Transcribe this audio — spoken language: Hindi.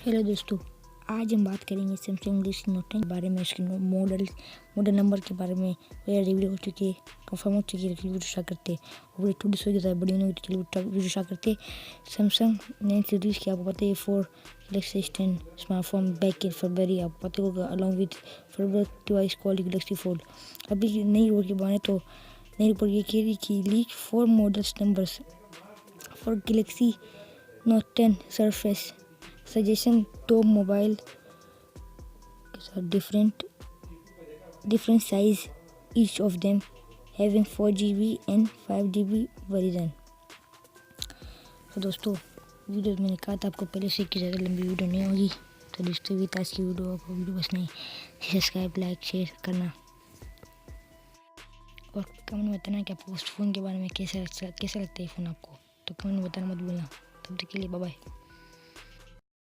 हेलो दोस्तों, आज हम बात करेंगे सैमसंग गैलेक्सी नोट 10 के बारे में, इसके मॉडल नंबर के बारे में। रिव्यू हो चुकी है, कंफर्म हो चुकी है, वीडियो स्टार्ट करते हैं। और ये 2 हो जाता है, बड़ी नहीं होती, चलिए वीडियो स्टार्ट करते हैं। सैमसंग नई सीरीज़ की आपको पता है 4 Galaxy S10 smartphone back in फरवरी, आपको पता होगा, अलॉन्ग विद फरवरी डिवाइस कॉल्ड गैलेक्सी फोल्ड। अभी नई रिपोर्ट की बात तो नई रिपोर्ट ये कह रही कि leak 4 models numbers for Galaxy note 10 surface suggestion top mobile different size, each of them having 4GB and 5GB version। तो दोस्तों, वीडियो मैंने कहा था आपको पहले से कि ज़्यादा लंबी वीडियो नहीं होगी, तो दोस्तों भी आज की वीडियो बस नहीं, सब्सक्राइब लाइक शेयर करना और कमेंट में बताना कि आपको उस फ़ोन के बारे में कैसा लगता है फ़ोन आपको, तो कमेंट में बताना मत भूलना। तब तक के लिए बाय बाय।